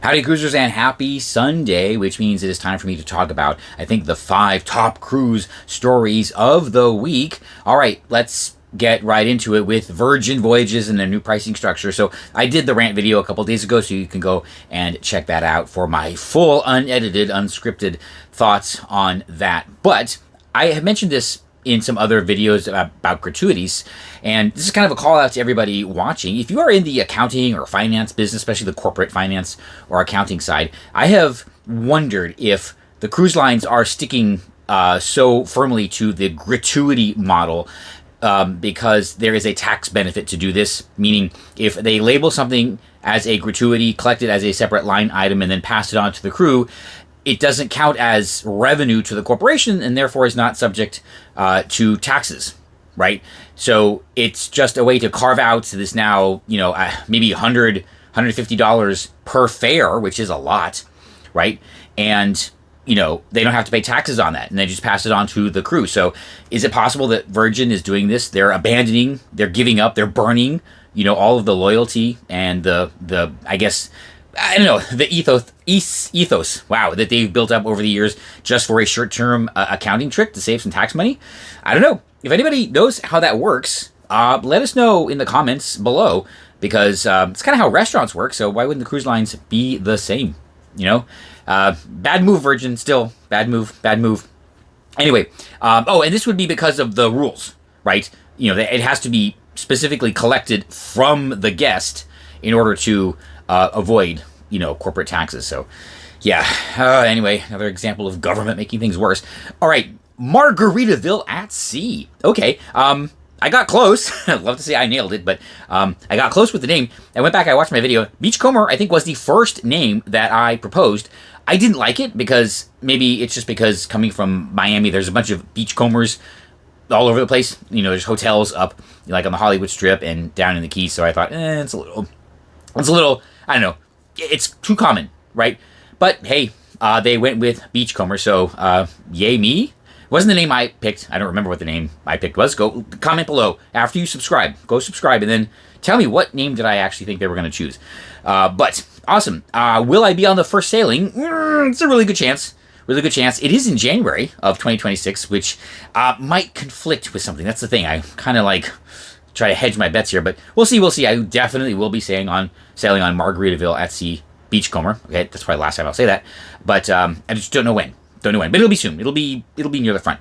Howdy cruisers and happy Sunday, which means it is time for me to talk about, I think, the 5 top cruise stories of the week. All right, let's get right into it with Virgin Voyages and their new pricing structure. So I did the Rant video a couple days ago, so you can go and check that out for my full, unedited, unscripted thoughts on that. But I have mentioned this in some other videos about gratuities, and this is kind of a call out to everybody watching. If you are in the accounting or finance business, especially the corporate finance or accounting side, I have wondered if the cruise lines are sticking so firmly to the gratuity model because there is a tax benefit to do this, meaning if they label something as a gratuity, collect it as a separate line item, and then pass it on to the crew, it doesn't count as revenue to the corporation and therefore is not subject to taxes, right? So it's just a way to carve out this now, maybe $100, $150 per fare, which is a lot, right? And, they don't have to pay taxes on that, and they just pass it on to the crew. So is it possible that Virgin is doing this? They're abandoning, they're giving up, they're burning, all of the loyalty and the ethos, wow, that they've built up over the years just for a short-term accounting trick to save some tax money? I don't know. If anybody knows how that works, let us know in the comments below, because it's kind of how restaurants work, so why wouldn't the cruise lines be the same, Bad move, Virgin, still. Bad move. Anyway, and this would be because of the rules, right? It has to be specifically collected from the guest in order to avoid, corporate taxes. So, yeah. Anyway, another example of government making things worse. All right, Margaritaville at sea. Okay. I got close. I'd love to say I nailed it, but I got close with the name. I went back, I watched my video. Beachcomber, I think, was the first name that I proposed. I didn't like it because maybe it's just because coming from Miami, there's a bunch of beachcombers all over the place. There's hotels up like on the Hollywood Strip and down in the Keys. So I thought, it's a little, I don't know. It's too common, right? But hey, they went with Beachcomber, so yay me. Wasn't the name I picked. I don't remember what the name I picked was. Go comment below after you subscribe. Go subscribe and then tell me what name did I actually think they were going to choose. But awesome. Will I be on the first sailing? It's a really good chance. Really good chance. It is in January of 2026, which might conflict with something. That's the thing. I kind of try to hedge my bets here, but we'll see. We'll see. I definitely will be sailing on Margaritaville at sea, Beachcomber. Okay, that's probably the last time I'll say that. But I just don't know when. But it'll be soon. It'll be near the front.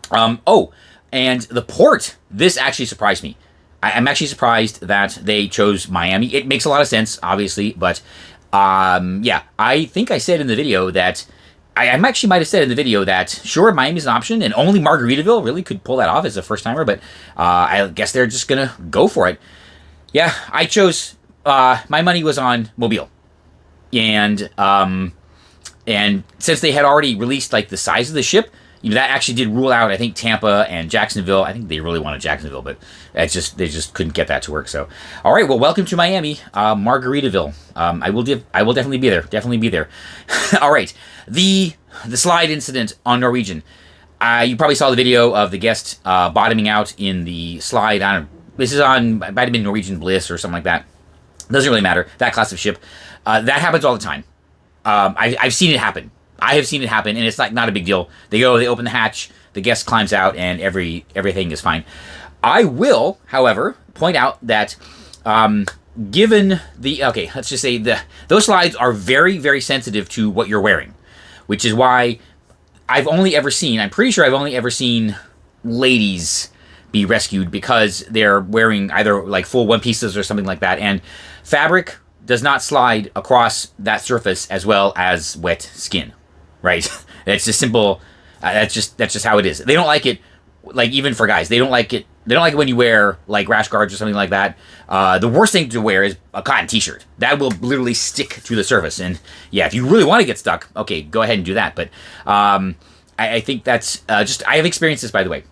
And the port. This actually surprised me. I'm actually surprised that they chose Miami. It makes a lot of sense, obviously, but yeah, I think I said in the video that I actually might have said in the video that sure, Miami's an option, and only Margaritaville really could pull that off as a first timer. But I guess they're just gonna go for it. Yeah, I chose. My money was on Mobile, and since they had already released the size of the ship, that actually did rule out, I think, Tampa and Jacksonville. I think they really wanted Jacksonville, but they just couldn't get that to work. So, all right, well, welcome to Miami, Margaritaville. I will definitely be there. Definitely be there. All right, the slide incident on Norwegian. You probably saw the video of the guest bottoming out in the slide. I don't know. This is on, it might have been Norwegian Bliss or something like that. Doesn't really matter. That class of ship. That happens all the time. I've seen it happen. I have seen it happen, and it's not a big deal. They open the hatch, the guest climbs out, and everything is fine. I will, however, point out that given let's just say those slides are very, very sensitive to what you're wearing, which is why I'm pretty sure I've only ever seen ladies be rescued because they're wearing either full one pieces or something like that, and fabric does not slide across that surface as well as wet skin, right? It's just simple. That's just how it is. They don't like it, even for guys. They don't like it. They don't like it when you wear rash guards or something like that. The worst thing to wear is a cotton t-shirt. That will literally stick to the surface. And yeah, if you really want to get stuck, okay, go ahead and do that. But I think that's I have experienced this, by the way.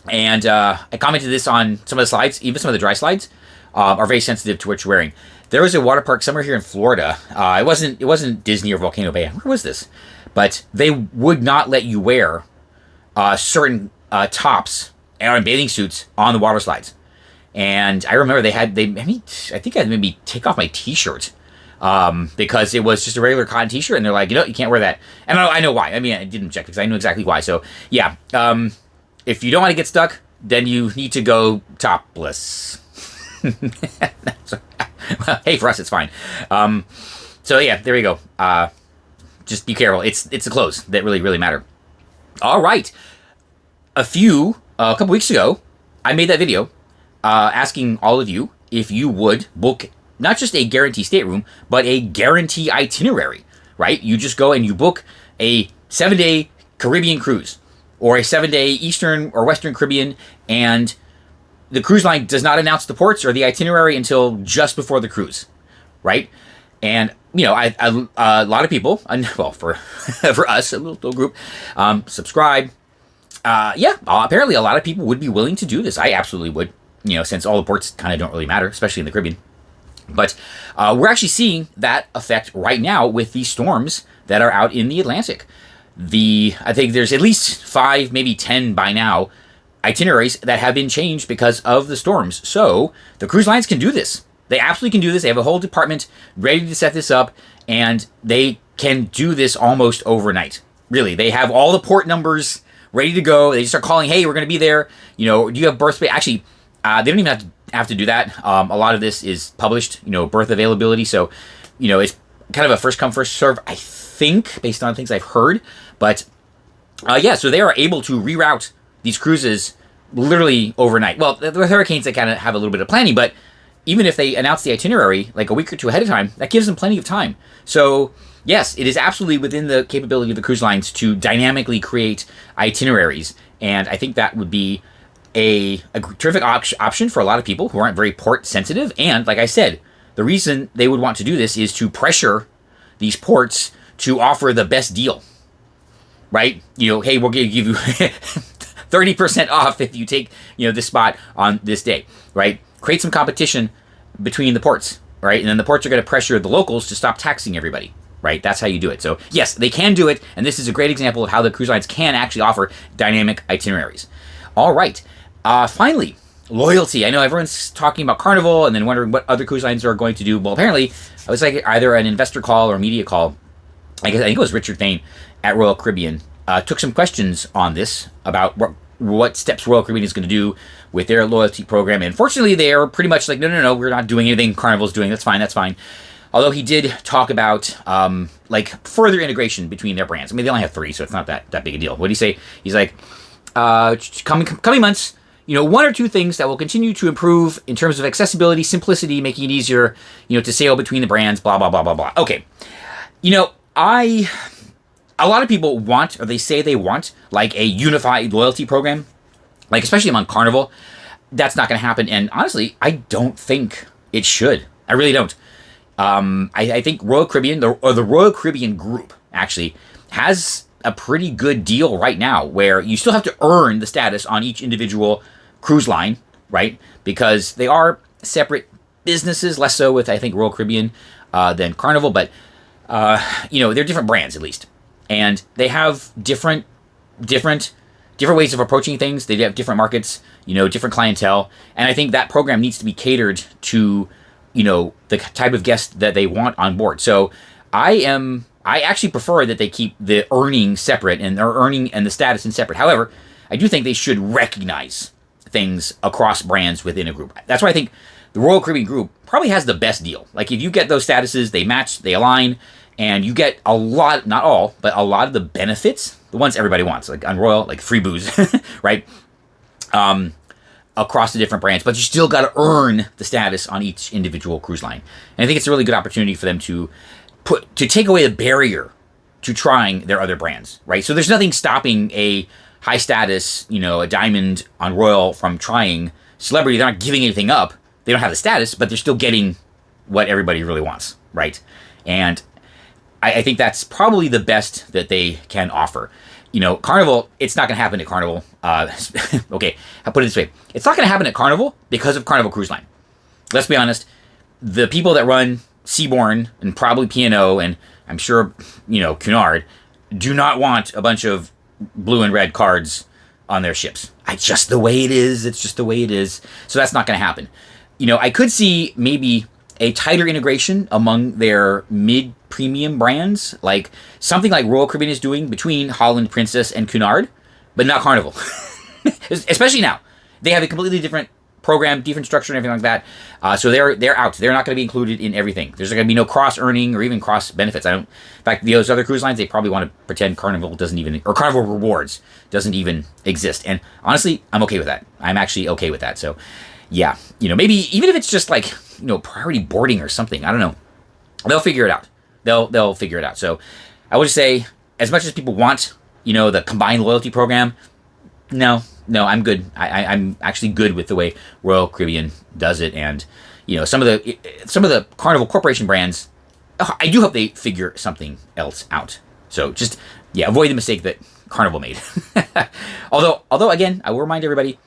And I commented this on some of the slides, even some of the dry slides are very sensitive to what you're wearing. There was a water park somewhere here in Florida. It wasn't Disney or Volcano Bay. Where was this? But they would not let you wear certain tops and bathing suits on the water slides. And I remember I think I had maybe take off my t-shirt because it was just a regular cotton t-shirt, and they're like, you can't wear that. And I know why. I mean, I didn't check because I knew exactly why. So yeah, if you don't want to get stuck, then you need to go topless. Hey, for us, it's fine. So yeah, there you go. Just be careful. It's the clothes that really matter. All right. A couple weeks ago, I made that video asking all of you if you would book not just a guarantee stateroom, but a guarantee itinerary, right? You just go and you book a 7-day Caribbean cruise or a 7-day Eastern or Western Caribbean, and the cruise line does not announce the ports or the itinerary until just before the cruise, right? And a lot of people, well, for us, a little group, subscribe. Apparently a lot of people would be willing to do this. I absolutely would, since all the ports kind of don't really matter, especially in the Caribbean. But we're actually seeing that effect right now with these storms that are out in the Atlantic. I think there's at least 5, maybe 10 by now, itineraries that have been changed because of the storms. So the cruise lines can do this. They absolutely can do this. They have a whole department ready to set this up, and they can do this almost overnight. Really, they have all the port numbers ready to go. They just start calling, hey, we're going to be there. Do you have berth space? Actually, they don't even have to do that. A lot of this is published, berth availability. So, it's kind of a first come, first serve, I think, based on things I've heard. But, so they are able to reroute these cruises literally overnight. Well, the hurricanes, they kind of have a little bit of planning, but even if they announce the itinerary like a week or two ahead of time, that gives them plenty of time. So, yes, it is absolutely within the capability of the cruise lines to dynamically create itineraries. And I think that would be a terrific option for a lot of people who aren't very port sensitive. And like I said, the reason they would want to do this is to pressure these ports to offer the best deal, right? Hey, we're going to give you 30% off if you take, this spot on this day, right? Create some competition between the ports, right? And then the ports are going to pressure the locals to stop taxing everybody, right? That's how you do it. So yes, they can do it. And this is a great example of how the cruise lines can actually offer dynamic itineraries. All right. Finally, loyalty. I know everyone's talking about Carnival and then wondering what other cruise lines are going to do. Well, apparently, it was like either an investor call or a media call. I think it was Richard Thane at Royal Caribbean. Took some questions on this about what steps Royal Caribbean is going to do with their loyalty program. And fortunately, they are pretty much like, no, we're not doing anything Carnival's doing. That's fine. Although he did talk about further integration between their brands. I mean, they only have 3, so it's not that big a deal. What did he say? He's like, coming months, 1 or 2 things that will continue to improve in terms of accessibility, simplicity, making it easier, to sail between the brands, blah, blah, blah, blah, blah. Okay. A lot of people want, or they say they want, like a unified loyalty program, like especially among Carnival. That's not going to happen. And honestly, I don't think it should. I really don't. I think Royal Caribbean, the Royal Caribbean group, actually has a pretty good deal right now where you still have to earn the status on each individual cruise line, right? Because they are separate businesses, less so with, I think, Royal Caribbean than Carnival, but, they're different brands at least. And they have different ways of approaching things. They have different markets, different clientele. And I think that program needs to be catered to, the type of guest that they want on board. So I actually prefer that they keep the earning separate and their earning and the status in separate. However, I do think they should recognize things across brands within a group. That's why I think the Royal Caribbean group probably has the best deal. Like if you get those statuses, they match, they align, and you get a lot, not all, but a lot of the benefits, the ones everybody wants, like on Royal, like free booze, right? Across the different brands, but you still got to earn the status on each individual cruise line. And I think it's a really good opportunity for them to take away the barrier to trying their other brands, right? So there's nothing stopping a high status, a diamond on Royal from trying Celebrity. They're not giving anything up. They don't have the status, but they're still getting what everybody really wants, right? And I think that's probably the best that they can offer. Carnival, it's not going to happen at Carnival. Okay, I'll put it this way. It's not going to happen at Carnival because of Carnival Cruise Line. Let's be honest. The people that run Seabourn and probably P&O and I'm sure, Cunard do not want a bunch of blue and red cards on their ships. It's just the way it is. So that's not going to happen. I could see maybe a tighter integration among their mid-premium brands, like something like Royal Caribbean is doing between Holland, Princess, and Cunard, but not Carnival. Especially now. They have a completely different program, different structure, and everything like that. So they're out. They're not going to be included in everything. There's going to be no cross-earning or even cross-benefits. In fact, those other cruise lines, they probably want to pretend Carnival doesn't even, or Carnival Rewards doesn't even exist. And honestly, I'm okay with that. I'm actually okay with that. So, yeah, maybe even if it's just like, priority boarding or something. I don't know. They'll figure it out. They'll figure it out. So, I would just say, as much as people want, the combined loyalty program, no, I'm good. I'm actually good with the way Royal Caribbean does it, and some of the Carnival Corporation brands, I do hope they figure something else out. So just avoid the mistake that Carnival made. although again, I will remind everybody,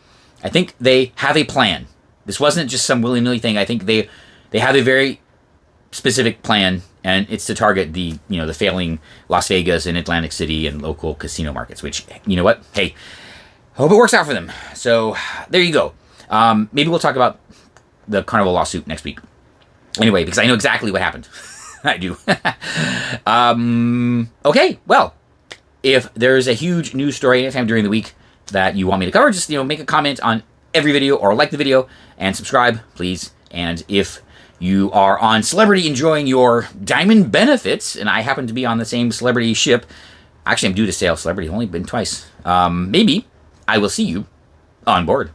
I think they have a plan. This wasn't just some willy-nilly thing. I think they have a very specific plan, and it's to target the the failing Las Vegas and Atlantic City and local casino markets. Which, you know what? Hey, I hope it works out for them. So there you go. Maybe we'll talk about the Carnival lawsuit next week. Anyway, because I know exactly what happened. I do. Okay, well, if there's a huge news story anytime during the week that you want me to cover, just make a comment on every video or like the video and subscribe, please. And if you are on Celebrity enjoying your diamond benefits, and I happen to be on the same Celebrity ship, actually I'm due to sail Celebrity. I've only been twice. Maybe I will see you on board.